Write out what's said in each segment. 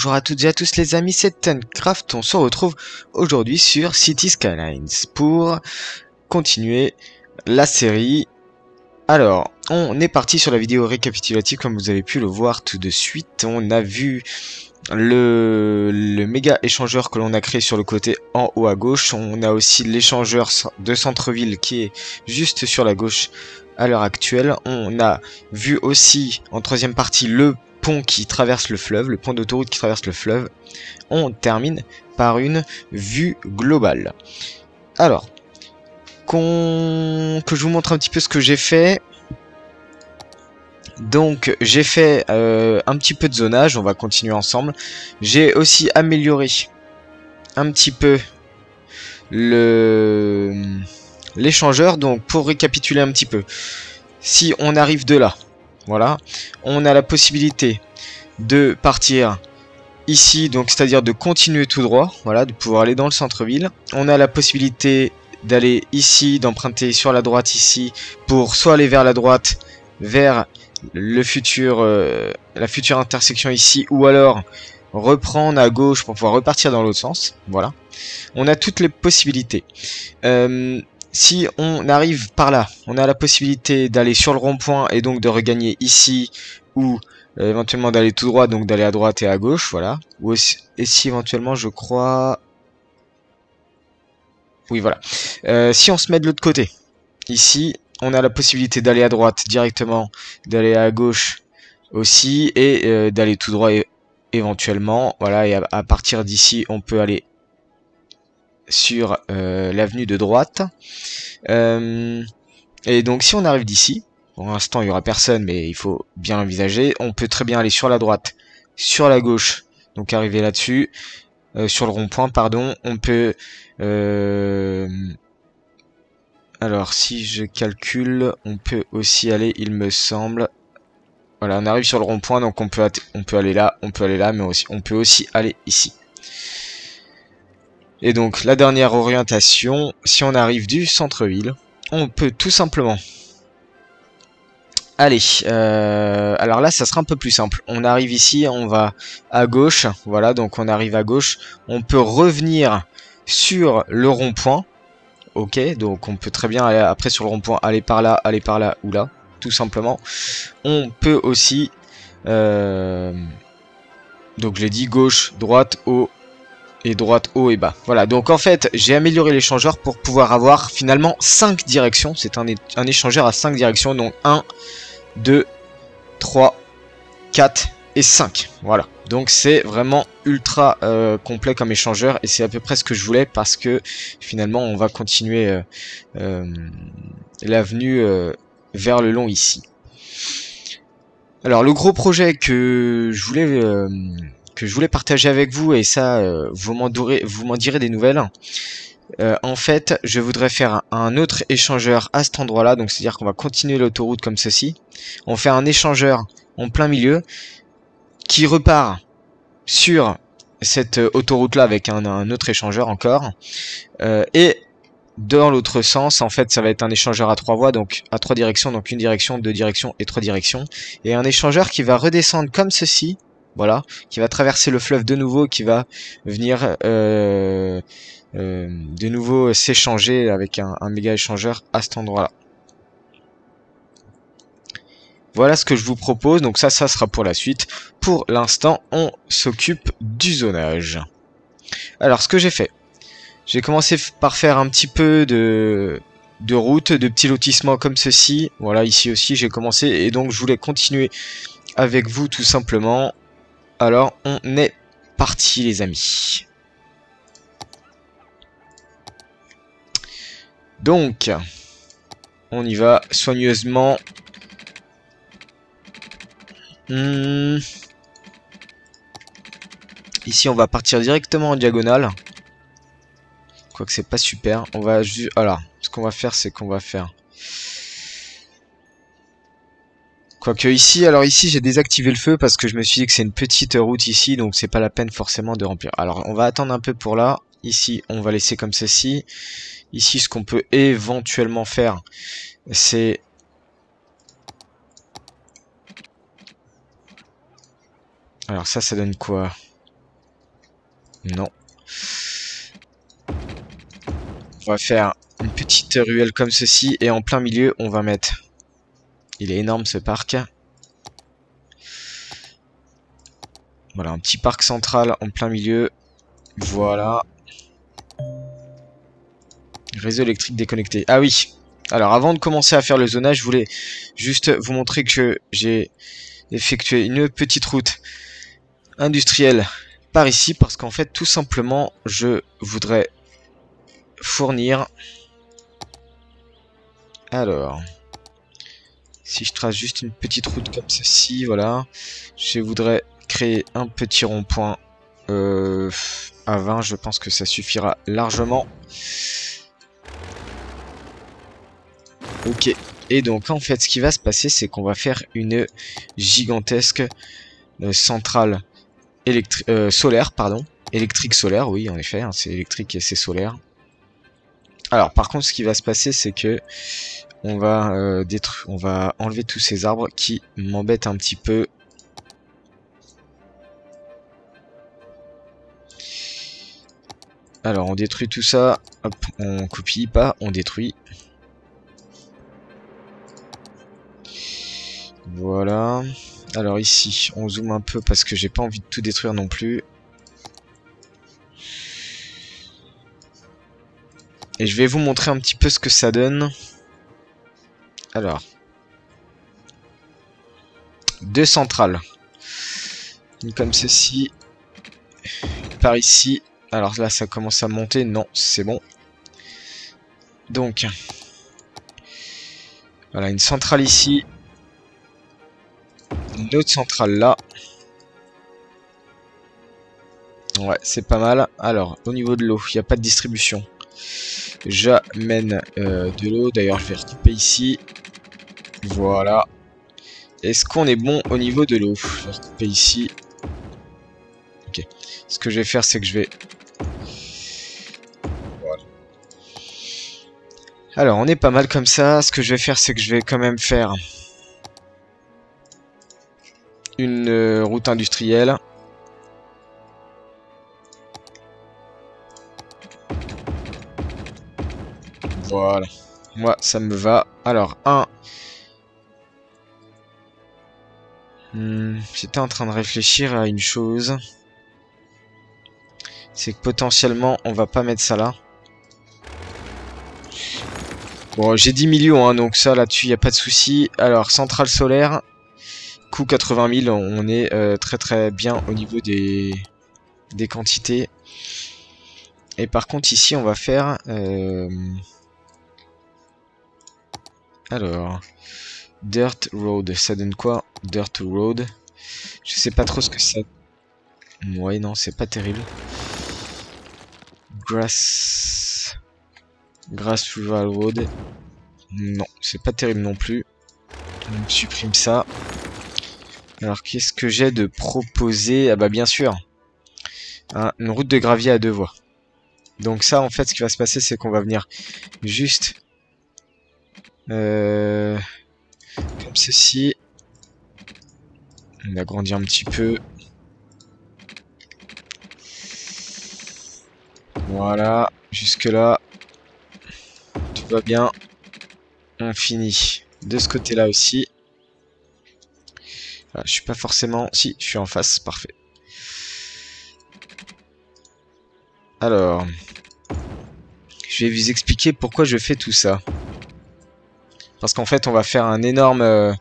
bonjour à toutes et à tous les amis, c'est Tencraft. On se retrouve aujourd'hui sur City Skylines pour continuer la série. Alors, on est parti sur la vidéo récapitulative comme vous avez pu le voir tout de suite. On a vu le méga échangeur que l'on a créé sur le côté en haut à gauche. On a aussi l'échangeur de centre-ville qui est juste sur la gauche à l'heure actuelle. On a vu aussi en troisième partie le pont qui traverse le fleuve, le pont d'autoroute qui traverse le fleuve. On termine par une vue globale. Alors, que je vous montre un petit peu ce que j'ai fait. Donc j'ai fait un petit peu de zonage, on va continuer ensemble. J'ai aussi amélioré un petit peu l'échangeur. Donc pour récapituler un petit peu, si on arrive de là, voilà, on a la possibilité de partir ici, donc c'est-à-dire de continuer tout droit, voilà, de pouvoir aller dans le centre-ville. On a la possibilité d'aller ici, d'emprunter sur la droite ici, pour soit aller vers la droite, vers la future intersection ici, ou alors reprendre à gauche pour pouvoir repartir dans l'autre sens. Voilà, on a toutes les possibilités. Si on arrive par là, on a la possibilité d'aller sur le rond-point et donc de regagner ici, ou éventuellement d'aller tout droit, donc d'aller à droite et à gauche, voilà. Ou aussi, et si éventuellement je crois... Oui, voilà. Si on se met de l'autre côté, ici, on a la possibilité d'aller à droite directement, d'aller à gauche aussi, et d'aller tout droit éventuellement. Voilà, et à partir d'ici, on peut aller sur l'avenue de droite. Et donc si on arrive d'ici, pour l'instant il y aura personne, mais il faut bien l'envisager. On peut très bien aller sur la droite, sur la gauche, donc arriver là-dessus, sur le rond-point, pardon. On peut... alors si je calcule, on peut aussi aller, il me semble... Voilà, on arrive sur le rond-point, donc on peut aller là, mais aussi, on peut aussi aller ici. Et donc la dernière orientation, si on arrive du centre-ville, on peut tout simplement... Allez, alors là ça sera un peu plus simple. On arrive ici, on va à gauche, voilà, donc on arrive à gauche. On peut revenir sur le rond-point, ok, donc on peut très bien aller après sur le rond-point, aller par là ou là, tout simplement. On peut aussi, donc je l'ai dit, gauche, droite, haut, et droite, haut et bas. Voilà, donc en fait, j'ai amélioré l'échangeur pour pouvoir avoir finalement 5 directions. C'est un échangeur à 5 directions, donc 1, 2, 3, 4 et 5. Voilà, donc c'est vraiment ultra complet comme échangeur et c'est à peu près ce que je voulais parce que finalement on va continuer l'avenue vers le long ici. Alors le gros projet que je voulais partager avec vous, et ça vous m'en direz des nouvelles. En fait, je voudrais faire un autre échangeur à cet endroit-là, donc c'est-à-dire qu'on va continuer l'autoroute comme ceci. On fait un échangeur en plein milieu qui repart sur cette autoroute-là avec un autre échangeur encore. Et dans l'autre sens, en fait, ça va être un échangeur à 3 voies, donc à 3 directions, donc 1 direction, 2 directions et 3 directions. Et un échangeur qui va redescendre comme ceci, voilà, qui va traverser le fleuve de nouveau, qui va venir de nouveau s'échanger avec un méga échangeur à cet endroit-là. Voilà ce que je vous propose, donc ça sera pour la suite. Pour l'instant, on s'occupe du zonage. Alors, ce que j'ai fait, j'ai commencé par faire un petit peu de route, de petits lotissements comme ceci. Voilà, ici aussi j'ai commencé, et donc je voulais continuer avec vous tout simplement. Alors, on est parti les amis. Donc, on y va soigneusement. Ici, on va partir directement en diagonale. Quoique c'est pas super. On va juste... Alors, ce qu'on va faire, c'est qu'on va faire... Quoique ici, alors ici, j'ai désactivé le feu parce que je me suis dit que c'est une petite route ici, donc c'est pas la peine forcément de remplir. Alors, on va attendre un peu pour là. Ici, on va laisser comme ceci. Ici, ce qu'on peut éventuellement faire, c'est... Alors ça donne quoi? Non. On va faire une petite ruelle comme ceci. Et en plein milieu, on va mettre... Il est énorme ce parc. Voilà, un petit parc central en plein milieu. Voilà. Réseau électrique déconnecté. Ah oui. Alors avant de commencer à faire le zonage, je voulais juste vous montrer que j'ai effectué une petite route industrielle par ici. Parce qu'en fait, tout simplement, je voudrais fournir... Alors... Si je trace juste une petite route comme ceci, voilà. Je voudrais créer un petit rond-point à 20. Je pense que ça suffira largement. Ok. Et donc, en fait, ce qui va se passer, c'est qu'on va faire une gigantesque centrale solaire, pardon. Électrique solaire, oui, en effet. Hein, c'est électrique et c'est solaire. Alors, par contre, ce qui va se passer, c'est que on va on va enlever tous ces arbres qui m'embêtent un petit peu. Alors on détruit tout ça, hop, on copie pas, on détruit. Voilà. Alors ici, on zoome un peu parce que j'ai pas envie de tout détruire non plus. Et je vais vous montrer un petit peu ce que ça donne. Alors. Deux centrales. Une comme ceci. Par ici. Alors là, ça commence à monter. Non, c'est bon. Donc. Voilà, une centrale ici. Une autre centrale là. Ouais, c'est pas mal. Alors, au niveau de l'eau, il n'y a pas de distribution. J'amène de l'eau. D'ailleurs, je vais recouper ici. Voilà. Est-ce qu'on est bon au niveau de l'eau? Je vais recouper ici. Ok. Ce que je vais faire, c'est que je vais... Voilà. Alors, on est pas mal comme ça. Ce que je vais faire, c'est que je vais quand même faire une route industrielle. Voilà. Moi, ça me va. Alors, j'étais en train de réfléchir à une chose. C'est que potentiellement, on va pas mettre ça là. Bon, j'ai 10 millions, hein, donc ça, là-dessus, il n'y a pas de souci. Alors, centrale solaire, coût 80 000, on est très très bien au niveau des quantités. Et par contre, ici, on va faire... Alors... Dirt Road, ça donne quoi? Dirt Road. Je sais pas trop ce que ça... Ouais, non, c'est pas terrible. Grass Rival Road. Non, c'est pas terrible non plus. On supprime ça. Alors, qu'est-ce que j'ai de proposé? Ah bah bien sûr. Hein, une route de gravier à 2 voies. Donc ça, en fait, ce qui va se passer, c'est qu'on va venir juste... comme ceci. On agrandit un petit peu. Voilà, jusque là. Tout va bien. On finit de ce côté-là aussi. Voilà, je suis pas forcément... Si, je suis en face, parfait. Alors... Je vais vous expliquer pourquoi je fais tout ça. Parce qu'en fait, on va faire un énorme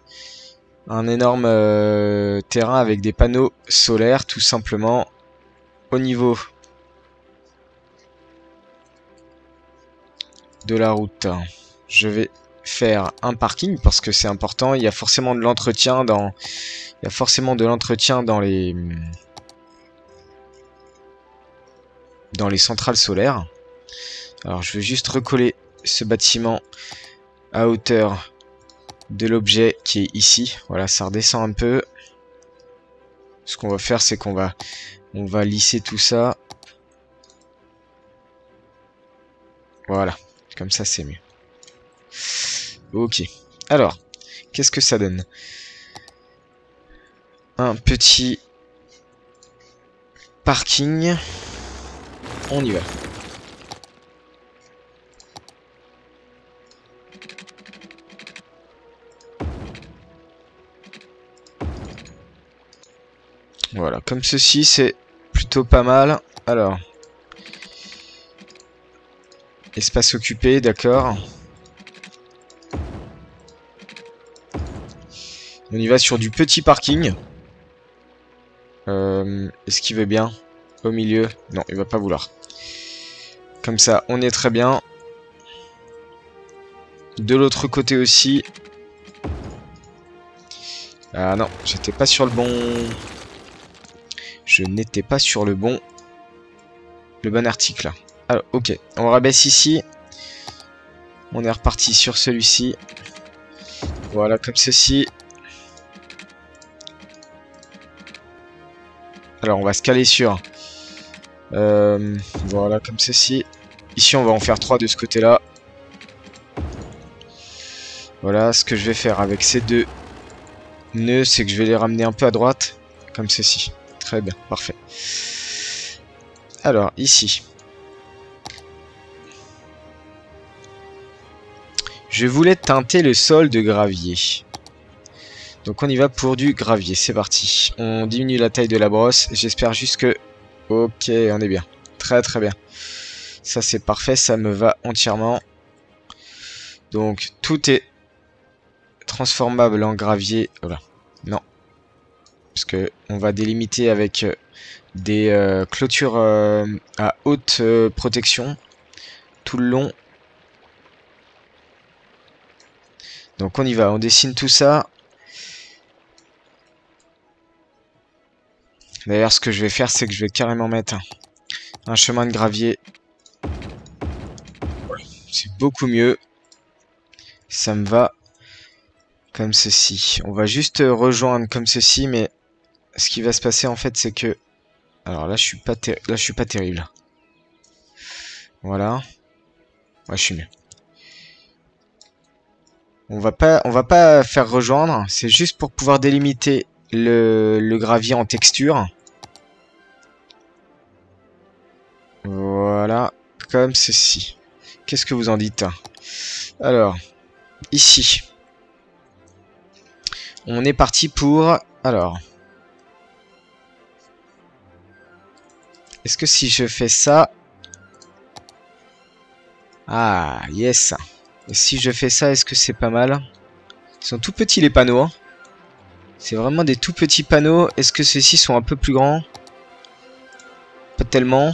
terrain avec des panneaux solaires, tout simplement, au niveau de la route. Je vais faire un parking parce que c'est important. Il y a forcément de l'entretien dans... Il y a forcément de l'entretien dans les centrales solaires. Alors, je vais juste recoller ce bâtiment à hauteur de l'objet qui est ici. Voilà, ça redescend un peu. Ce qu'on va faire, c'est qu'on va lisser tout ça. Voilà, comme ça c'est mieux. Ok, alors, qu'est-ce que ça donne? Un petit parking. On y va. Voilà, comme ceci, c'est plutôt pas mal. Alors, espace occupé, d'accord. On y va sur du petit parking. Est-ce qu'il veut bien? Au milieu? Non, il va pas vouloir. Comme ça, on est très bien. De l'autre côté aussi. Ah non, j'étais pas sur le bon... Je n'étais pas sur le bon article. Alors, ok, on rabaisse ici. On est reparti sur celui-ci. Voilà, comme ceci. Alors, on va se caler sur... voilà, comme ceci. Ici, on va en faire 3 de ce côté-là. Voilà, ce que je vais faire avec ces deux nœuds, c'est que je vais les ramener un peu à droite. Comme ceci. Très bien, parfait. Alors, ici. Je voulais teinter le sol de gravier. Donc on y va pour du gravier, c'est parti. On diminue la taille de la brosse, j'espère juste que... Ok, on est bien. Très très bien. Ça c'est parfait, ça me va entièrement. Donc tout est transformable en gravier. Voilà. Non. Parce que on va délimiter avec des clôtures à haute protection tout le long. Donc on y va, on dessine tout ça. D'ailleurs, ce que je vais faire, c'est que je vais carrément mettre un chemin de gravier. C'est beaucoup mieux. Ça me va comme ceci. On va juste rejoindre comme ceci, mais ce qui va se passer en fait, c'est que... Alors là, je suis pas terrible. Voilà. Ouais, je suis mieux. On va pas faire rejoindre. C'est juste pour pouvoir délimiter le gravier en texture. Voilà, comme ceci. Qu'est-ce que vous en dites? Alors, ici. On est parti pour... Alors. Est-ce que si je fais ça... Ah, yes. Et si je fais ça, est-ce que c'est pas mal? Ils sont tout petits les panneaux. Hein. C'est vraiment des tout petits panneaux. Est-ce que ceux-ci sont un peu plus grands? Pas tellement.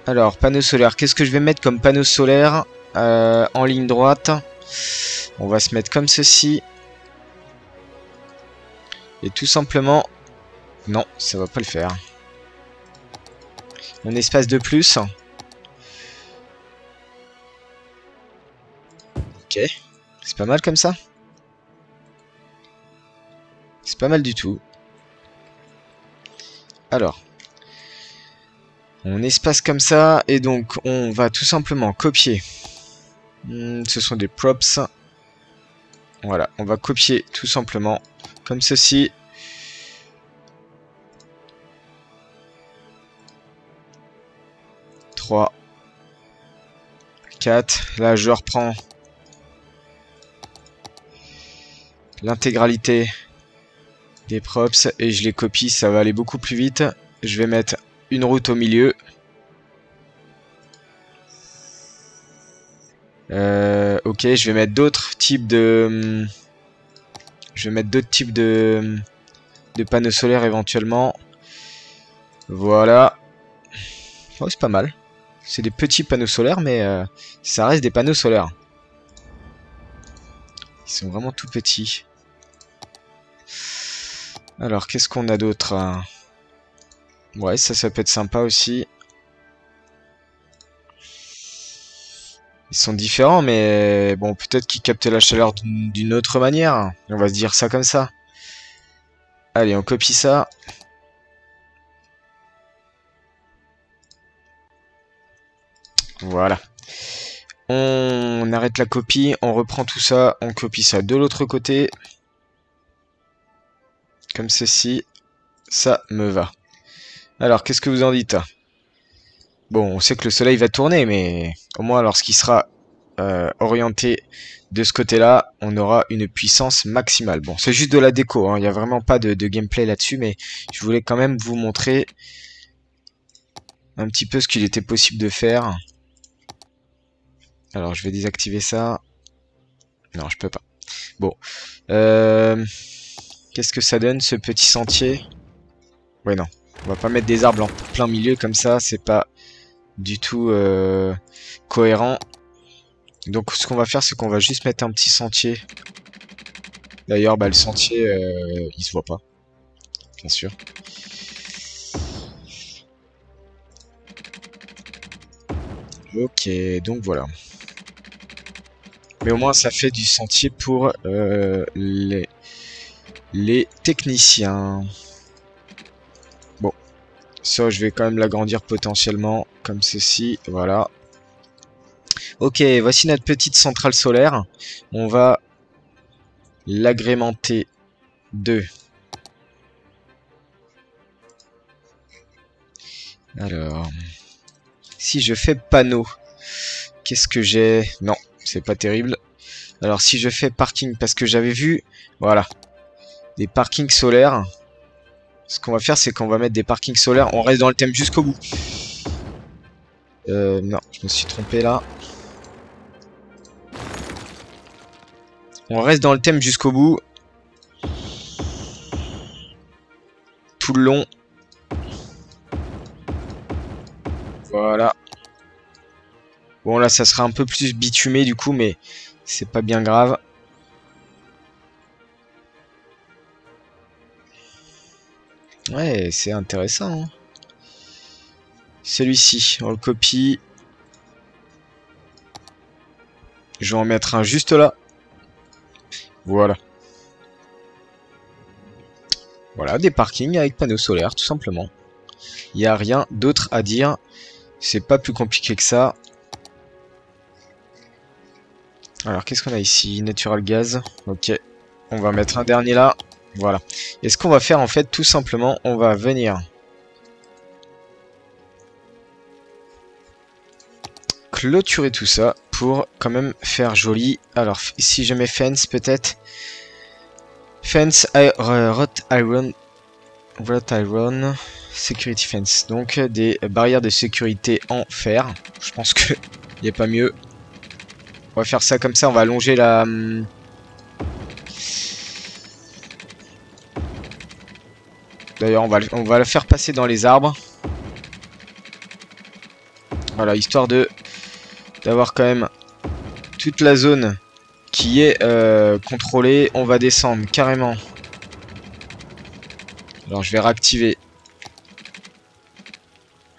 Alors, panneau solaire. Qu'est-ce que je vais mettre comme panneau solaire en ligne droite? On va se mettre comme ceci. Et tout simplement... Non, ça va pas le faire. Mon espace de plus. Ok. C'est pas mal comme ça. C'est pas mal du tout. Alors. On espace comme ça. Et donc, on va tout simplement copier. Ce sont des props. Voilà. On va copier tout simplement comme ceci. « 3, 4. Là, je reprends l'intégralité des props et je les copie. Ça va aller beaucoup plus vite. Je vais mettre une route au milieu. Ok, je vais mettre d'autres types de... Je vais mettre d'autres types de panneaux solaires éventuellement. Voilà. Oh, c'est pas mal. C'est des petits panneaux solaires, mais ça reste des panneaux solaires. Ils sont vraiment tout petits. Alors, qu'est-ce qu'on a d'autre? Ouais, ça peut être sympa aussi. Ils sont différents, mais bon, peut-être qu'ils captent la chaleur d'une autre manière. On va se dire ça comme ça. Allez, on copie ça. Voilà. On arrête la copie, on reprend tout ça, on copie ça de l'autre côté. Comme ceci. Ça me va. Alors, qu'est-ce que vous en dites? Bon, on sait que le soleil va tourner, mais au moins lorsqu'il sera orienté de ce côté-là, on aura une puissance maximale. Bon, c'est juste de la déco, hein. Il n'y a vraiment pas de gameplay là-dessus, mais je voulais quand même vous montrer un petit peu ce qu'il était possible de faire. Alors, je vais désactiver ça. Non, je peux pas. Bon. Qu'est-ce que ça donne, ce petit sentier? Ouais, non. On va pas mettre des arbres en plein milieu comme ça, c'est pas du tout cohérent. Donc ce qu'on va faire, c'est qu'on va juste mettre un petit sentier. D'ailleurs, bah, le sentier, il se voit pas, bien sûr. Ok, donc voilà. Mais au moins, ça fait du sentier pour les techniciens. Bon, ça, je vais quand même l'agrandir potentiellement, comme ceci, voilà. Ok, voici notre petite centrale solaire. On va l'agrémenter de... Alors... Si je fais panneau, qu'est-ce que j'ai? Non, c'est pas terrible. Alors si je fais parking, parce que j'avais vu, voilà, des parkings solaires. Ce qu'on va faire, c'est qu'on va mettre des parkings solaires. On reste dans le thème jusqu'au bout. Non, je me suis trompé là. On reste dans le thème jusqu'au bout. Tout le long. Voilà. Bon là, ça sera un peu plus bitumé du coup, mais c'est pas bien grave. Ouais, c'est intéressant, hein. Celui-ci, on le copie. Je vais en mettre un juste là. Voilà. Voilà, des parkings avec panneaux solaires, tout simplement. Il n'y a rien d'autre à dire. C'est pas plus compliqué que ça. Alors, qu'est-ce qu'on a ici? Natural Gas. Ok. On va mettre un dernier là. Voilà. Et ce qu'on va faire, en fait, tout simplement, on va venir clôturer tout ça pour quand même faire joli. Alors, si je mets fence, peut-être. Fence, wrought iron, security fence. Donc, des barrières de sécurité en fer. Je pense que il n'y a pas mieux. On va faire ça comme ça, on va allonger la... D'ailleurs, on va la faire passer dans les arbres. Voilà, histoire de d'avoir quand même toute la zone qui est contrôlée. On va descendre carrément. Alors, je vais réactiver.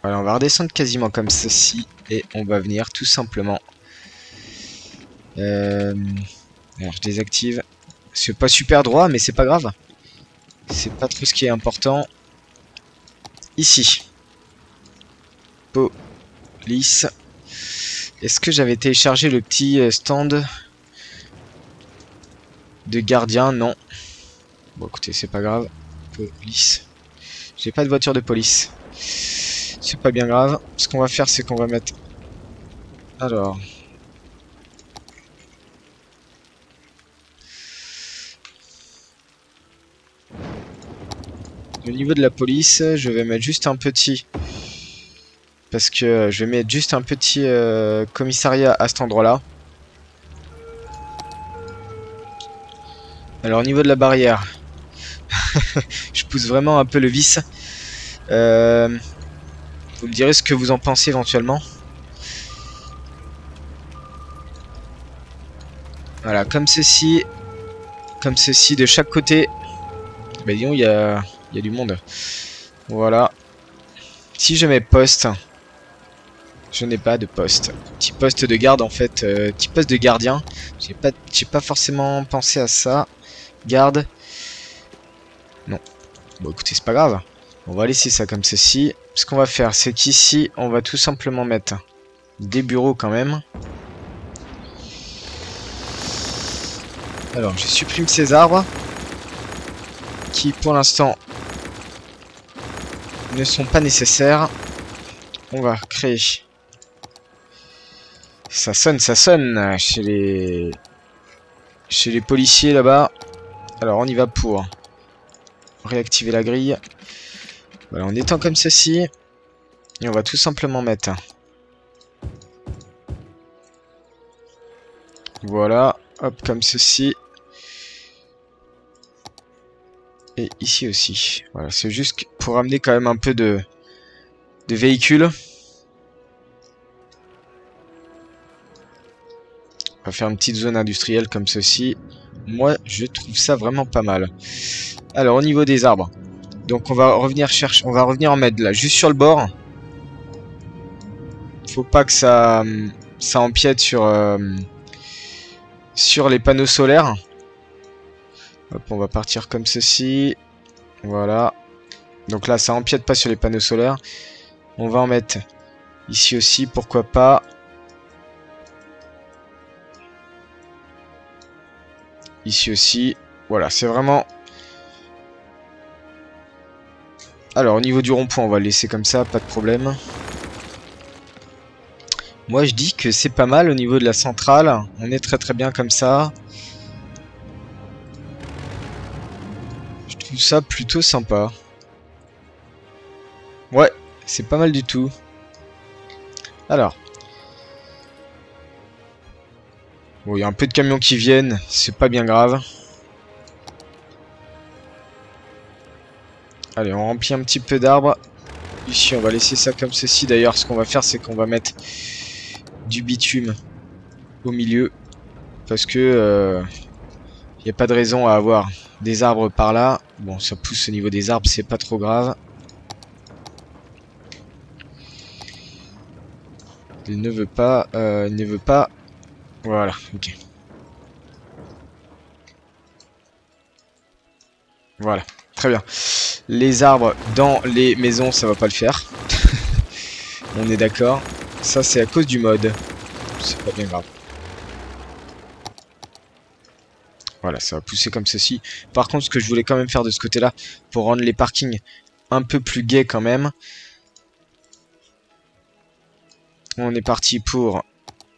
Voilà, on va redescendre quasiment comme ceci. Et on va venir tout simplement... Alors, je désactive. C'est pas super droit, mais c'est pas grave. C'est pas trop ce qui est important. Ici. Police. Est-ce que j'avais téléchargé le petit stand de gardien? Non. Bon, écoutez, c'est pas grave. Police. J'ai pas de voiture de police. C'est pas bien grave. Ce qu'on va faire, c'est qu'on va mettre... Alors... Au niveau de la police, je vais mettre juste un petit... Parce que je vais mettre juste un petit commissariat à cet endroit-là. Alors au niveau de la barrière, je pousse vraiment un peu le vis. Vous me direz ce que vous en pensez éventuellement. Voilà, comme ceci de chaque côté. Bah disons, il y a du monde. Voilà. Si je mets poste, je n'ai pas de poste. Petit poste de garde en fait, petit poste de gardien. J'ai pas forcément pensé à ça. Garde. Non. Bon écoutez, c'est pas grave. On va laisser ça comme ceci. Ce qu'on va faire, c'est qu'ici, on va tout simplement mettre des bureaux quand même. Alors, je supprime ces arbres qui, pour l'instant, ne sont pas nécessaires. On va créer. Ça sonne chez les policiers là-bas. Alors on y va pour réactiver la grille. Voilà, en étant comme ceci. Et on va tout simplement mettre. Voilà, hop, comme ceci. Et ici aussi. Voilà, c'est juste pour amener quand même un peu de véhicules. On va faire une petite zone industrielle comme ceci. Moi, je trouve ça vraiment pas mal. Alors, au niveau des arbres. Donc, on va revenir chercher. On va revenir en mettre là, juste sur le bord. Faut pas que ça empiète sur les panneaux solaires. Hop, on va partir comme ceci. Voilà. Donc là, ça empiète pas sur les panneaux solaires. On va en mettre ici aussi, pourquoi pas. Ici aussi. Voilà, c'est vraiment... Alors, au niveau du rond-point, on va le laisser comme ça, pas de problème. Moi, je dis que c'est pas mal au niveau de la centrale. On est très bien comme ça. Je trouve ça plutôt sympa. Ouais, c'est pas mal du tout. Alors. Bon, il y a un peu de camions qui viennent. C'est pas bien grave. Allez, on remplit un petit peu d'arbres. Ici, on va laisser ça comme ceci. D'ailleurs, ce qu'on va faire, c'est qu'on va mettre du bitume au milieu. Parce que il n'y a pas de raison à avoir des arbres par là. Bon, ça pousse au niveau des arbres, c'est pas trop grave. Il ne veut pas. Il ne veut pas. Voilà, ok. Voilà, très bien. Les arbres dans les maisons, ça va pas le faire. On est d'accord. Ça, c'est à cause du mode. C'est pas bien grave. Voilà, ça va pousser comme ceci. Par contre, ce que je voulais quand même faire de ce côté-là, pour rendre les parkings un peu plus gais quand même. On est parti pour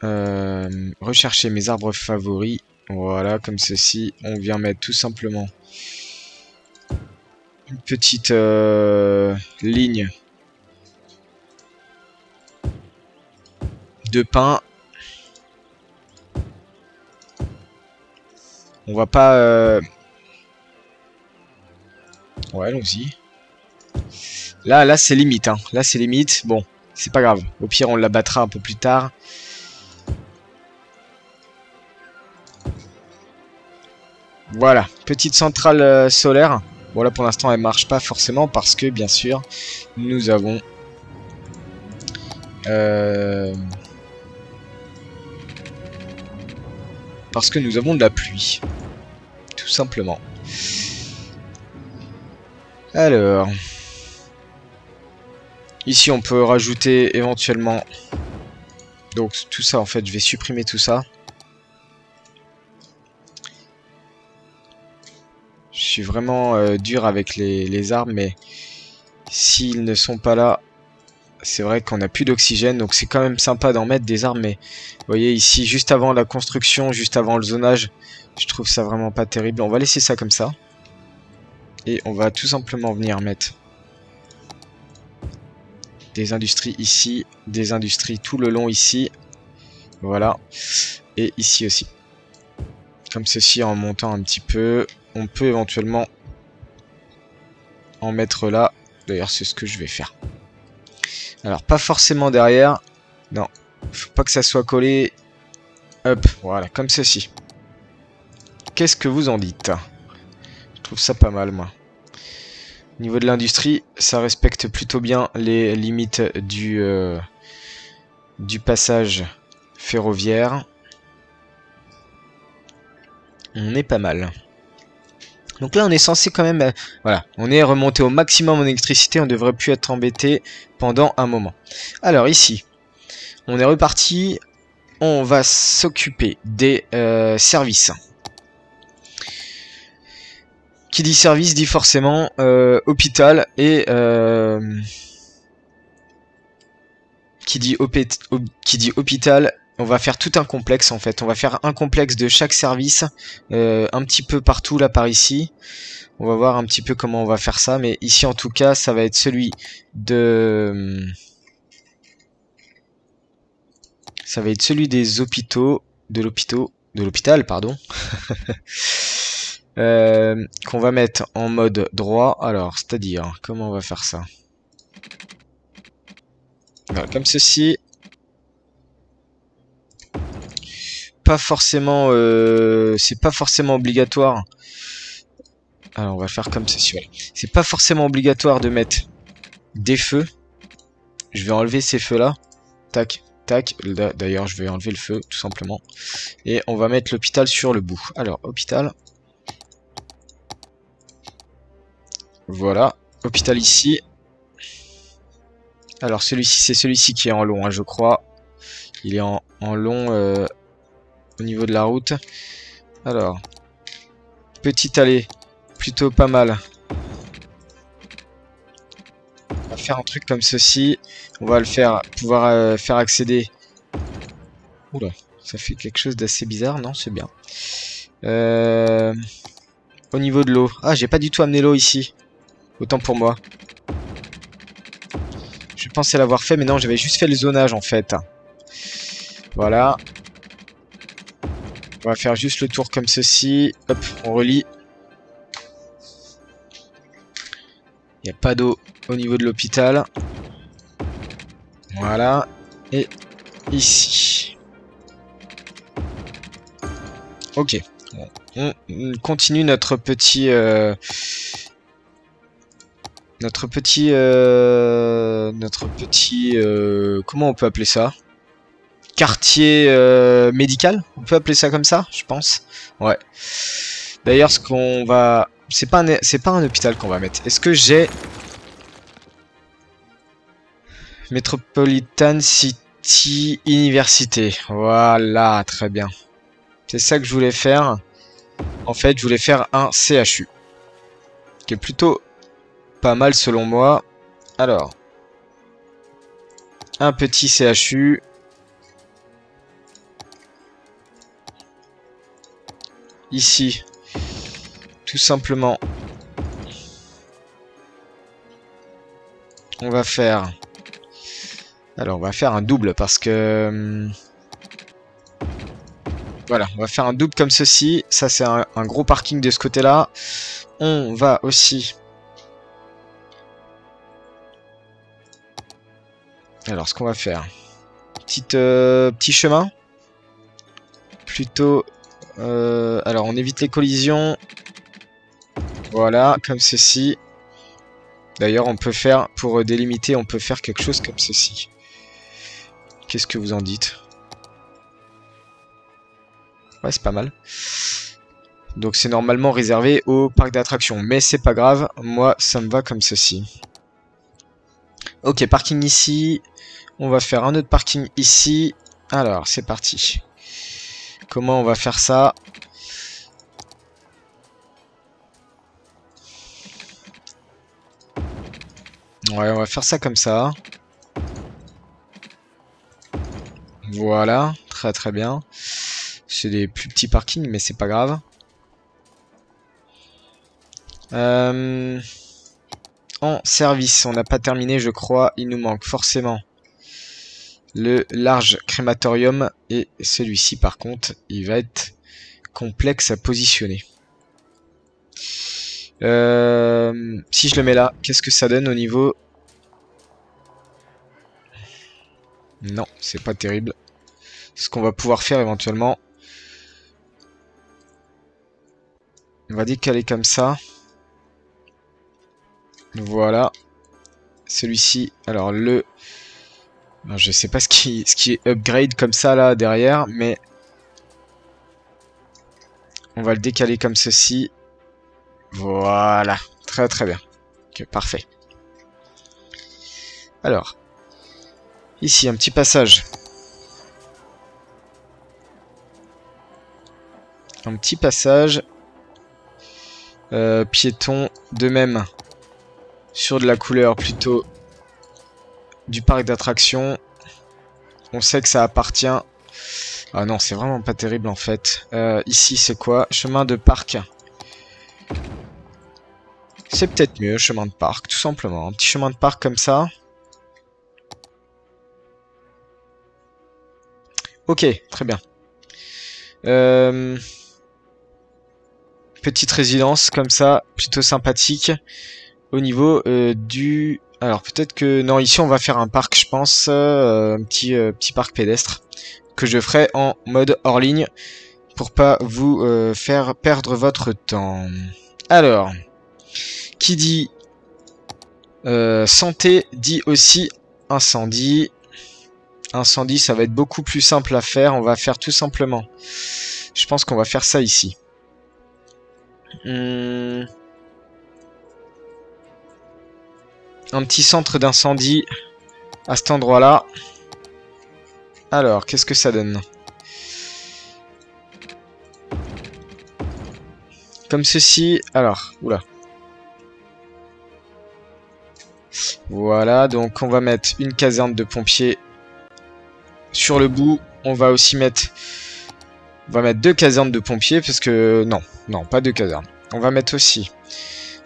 rechercher mes arbres favoris. Voilà, comme ceci. On vient mettre tout simplement une petite ligne de pin. On va pas... Ouais, allons-y. Là c'est limite. Hein. Là, c'est limite. Bon, c'est pas grave. Au pire, on l'abattra un peu plus tard. Voilà, petite centrale solaire. Bon, là, pour l'instant, elle marche pas forcément parce que, bien sûr, nous avons... Parce que nous avons de la pluie. Tout simplement. Alors... Ici, on peut rajouter éventuellement... Donc, tout ça, en fait, je vais supprimer tout ça. Je suis vraiment dur avec les arbres, mais s'ils ne sont pas là, c'est vrai qu'on n'a plus d'oxygène, donc c'est quand même sympa d'en mettre des arbres, mais vous voyez ici, juste avant la construction, juste avant le zonage, je trouve ça vraiment pas terrible. On va laisser ça comme ça, et on va tout simplement venir mettre des industries ici, des industries tout le long ici, voilà, et ici aussi. Comme ceci, en montant un petit peu, on peut éventuellement en mettre là. D'ailleurs, c'est ce que je vais faire. Alors, pas forcément derrière. Non, faut pas que ça soit collé. Hop, voilà, comme ceci. Qu'est-ce que vous en dites? Je trouve ça pas mal, moi. Au niveau de l'industrie, ça respecte plutôt bien les limites du passage ferroviaire. On est pas mal. Donc là, on est censé quand même... voilà, on est remonté au maximum en électricité. On devrait plus être embêté pendant un moment. Alors ici, on est reparti. On va s'occuper des services. Qui dit service dit forcément hôpital et qui dit hôpital, on va faire tout un complexe en fait. On va faire un complexe de chaque service un petit peu partout là par ici. On va voir un petit peu comment on va faire ça, mais ici en tout cas ça va être celui de... Ça va être celui des hôpitaux, de l'hôpital, pardon. Qu'on va mettre en mode droit. Alors, c'est-à-dire, comment on va faire ça? Voilà, comme ceci. Pas forcément, c'est pas forcément obligatoire. Alors, on va faire comme ceci. Voilà. C'est pas forcément obligatoire de mettre des feux. Je vais enlever ces feux-là. Tac, tac. D'ailleurs, je vais enlever le feu, tout simplement. Et on va mettre l'hôpital sur le bout. Alors, hôpital. Voilà. Hôpital ici. Alors, celui-ci, c'est celui-ci qui est en long, hein, je crois. Il est en long au niveau de la route. Alors, petite allée. Plutôt pas mal. On va faire un truc comme ceci. On va le faire, pouvoir faire accéder. Oula, ça fait quelque chose d'assez bizarre, non? C'est bien. Au niveau de l'eau. Ah, j'ai pas du tout amené l'eau ici. Autant pour moi. Je pensais l'avoir fait, mais non, j'avais juste fait le zonage en fait. Voilà. On va faire juste le tour comme ceci. Hop, on relie. Il n'y a pas d'eau au niveau de l'hôpital. Voilà. Et ici. Ok. On continue notre petit... comment on peut appeler ça? Quartier médical? On peut appeler ça comme ça, je pense. Ouais. D'ailleurs, ce qu'on va... C'est pas un hôpital qu'on va mettre. Est-ce que j'ai... Metropolitan City Université. Voilà, très bien. C'est ça que je voulais faire. En fait, je voulais faire un CHU. Qui est plutôt pas mal selon moi. Alors. Un petit CHU. Ici. Tout simplement. On va faire... Alors, on va faire un double parce que... Voilà, on va faire un double comme ceci. Ça, c'est un gros parking de ce côté-là. On va aussi... Alors, ce qu'on va faire... Petit chemin. Plutôt... alors, on évite les collisions. Voilà, comme ceci. D'ailleurs, on peut faire, pour délimiter, on peut faire quelque chose comme ceci. Qu'est-ce que vous en dites? Ouais, c'est pas mal. Donc c'est normalement réservé au parc d'attractions. Mais c'est pas grave, moi ça me va comme ceci. Ok, parking ici. On va faire un autre parking ici. Alors, c'est parti. Comment on va faire ça? Ouais, on va faire ça comme ça. Voilà, très très bien. C'est des plus petits parkings, mais c'est pas grave. En service, on n'a pas terminé, je crois. Il nous manque forcément le large crématorium. Et celui-ci, par contre, il va être complexe à positionner. Si je le mets là, qu'est-ce que ça donne au niveau... Non, c'est pas terrible. Ce qu'on va pouvoir faire éventuellement... On va décaler comme ça. Voilà. Celui-ci, alors le... Alors, je sais pas ce qui est upgrade comme ça là derrière, mais... On va le décaler comme ceci. Voilà. Très très bien. Ok, parfait. Alors. Ici, un petit passage. Un petit passage. Piéton, de même sur de la couleur plutôt du parc d'attractions. On sait que ça appartient... Ah non, c'est vraiment pas terrible en fait. Ici, c'est quoi? Chemin de parc. C'est peut-être mieux, chemin de parc, tout simplement. Un petit chemin de parc comme ça. Ok, très bien. Petite résidence comme ça, plutôt sympathique. Au niveau du... Alors peut-être que... Non, ici on va faire un parc, je pense. Un petit parc pédestre. Que je ferai en mode hors ligne. Pour pas vous faire perdre votre temps. Alors... Qui dit santé dit aussi incendie. Incendie, ça va être beaucoup plus simple à faire. On va faire tout simplement. Je pense qu'on va faire ça ici. Un petit centre d'incendie à cet endroit-là. Alors, qu'est-ce que ça donne? Comme ceci. Alors, oula. Voilà, donc on va mettre une caserne de pompiers sur le bout. On va aussi mettre... On va mettre 2 casernes de pompiers parce que... Non, pas 2 casernes. On va mettre aussi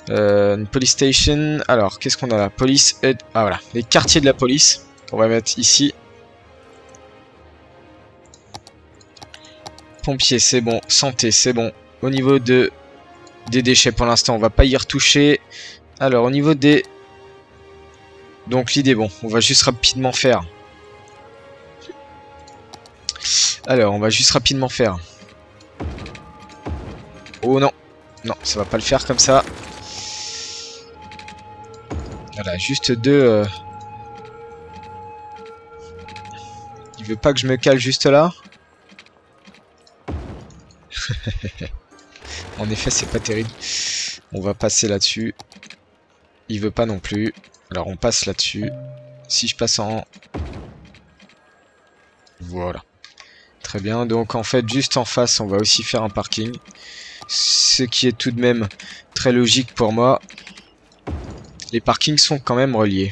une police station. Alors, qu'est-ce qu'on a là? Police... Ah voilà, les quartiers de la police. On va mettre ici. Pompiers, c'est bon. Santé, c'est bon. Au niveau des déchets, pour l'instant, on va pas y retoucher. Alors, au niveau des... Donc l'idée, bon, on va juste rapidement faire. Alors, on va juste rapidement faire. Oh non, non, ça va pas le faire comme ça. Voilà, juste 2. Il veut pas que je me cale juste là. En effet, c'est pas terrible. On va passer là-dessus. Il veut pas non plus. Alors on passe là-dessus. Si je passe en... Voilà. Très bien. Donc en fait, juste en face, on va aussi faire un parking. Ce qui est tout de même très logique pour moi. Les parkings sont quand même reliés.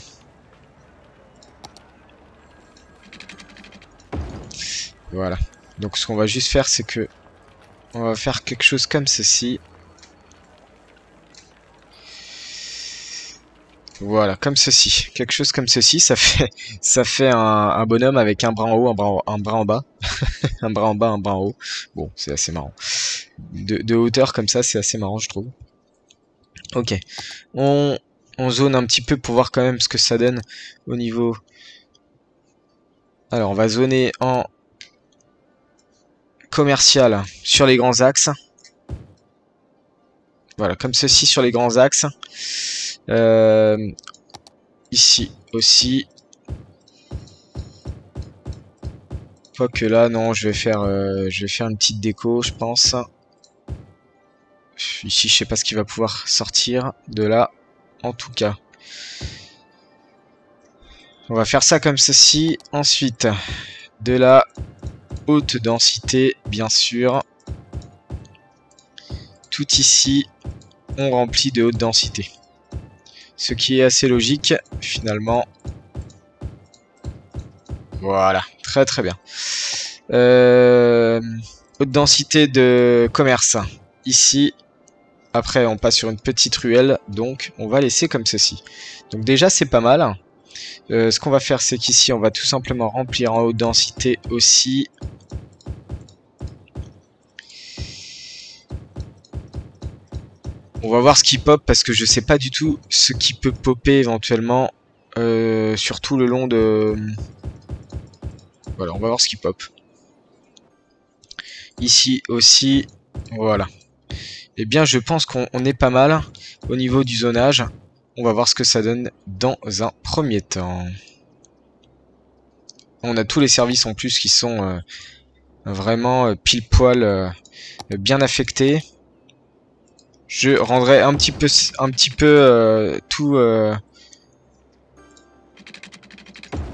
Voilà. Donc ce qu'on va juste faire, c'est que... On va faire quelque chose comme ceci. Voilà, comme ceci. Quelque chose comme ceci, ça fait un bonhomme avec un bras en haut, un bras en bas. Un bras en bas, un bras en haut. Bon, c'est assez marrant. De hauteur comme ça, c'est assez marrant, je trouve. Ok. On zone un petit peu pour voir quand même ce que ça donne au niveau... Alors, on va zoner en commercial sur les grands axes. Voilà, comme ceci sur les grands axes. Ici aussi. Quoique là, non, je vais faire une petite déco, je pense. Ici, je sais pas ce qui va pouvoir sortir de là, en tout cas. On va faire ça comme ceci. Ensuite, de la haute densité, bien sûr. Tout ici, on remplit de haute densité. Ce qui est assez logique, finalement. Voilà, très très bien. Haute densité de commerce. Ici. Après, on passe sur une petite ruelle. Donc, on va laisser comme ceci. Donc déjà, c'est pas mal. Ce qu'on va faire, c'est qu'ici, on va tout simplement remplir en haute densité aussi. On va voir ce qui pop parce que je sais pas du tout ce qui peut popper éventuellement. Surtout le long de... Voilà, on va voir ce qui pop. Ici aussi, voilà. Eh bien, je pense qu'on est pas mal au niveau du zonage. On va voir ce que ça donne dans un premier temps. On a tous les services en plus qui sont vraiment pile poil bien affectés. Je rendrai un petit peu tous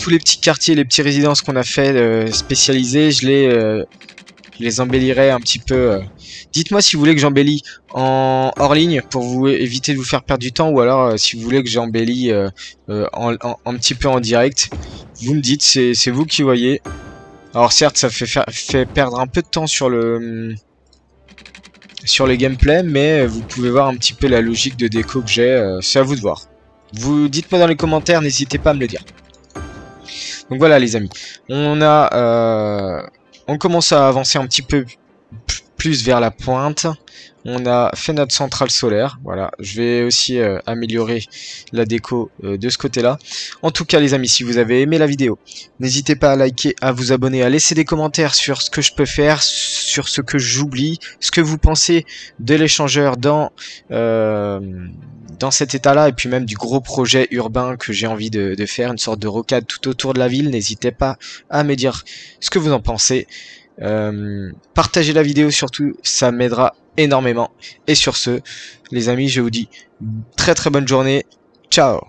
les petits quartiers, les petites résidences qu'on a fait spécialisées. Je les Je les embellirai un petit peu. Dites-moi si vous voulez que j'embellis en hors ligne pour vous éviter de vous faire perdre du temps, ou alors si vous voulez que j'embellis un petit peu en direct. Vous me dites, c'est vous qui voyez. Alors certes, ça fait perdre un peu de temps sur le gameplay, mais vous pouvez voir un petit peu la logique de déco que j'ai. C'est à vous de voir. Vous dites-moi dans les commentaires, n'hésitez pas à me le dire. Donc voilà les amis, on commence à avancer un petit peu plus vers la pointe. On a fait notre centrale solaire. Voilà, je vais aussi améliorer la déco de ce côté-là. En tout cas les amis, si vous avez aimé la vidéo, n'hésitez pas à liker, à vous abonner, à laisser des commentaires sur ce que je peux faire, sur ce que j'oublie, ce que vous pensez de l'échangeur dans cet état-là, et puis même du gros projet urbain que j'ai envie de faire, une sorte de rocade tout autour de la ville. N'hésitez pas à me dire ce que vous en pensez. Partagez la vidéo surtout, ça m'aidera énormément. Et sur ce, les amis, je vous dis très très bonne journée. Ciao!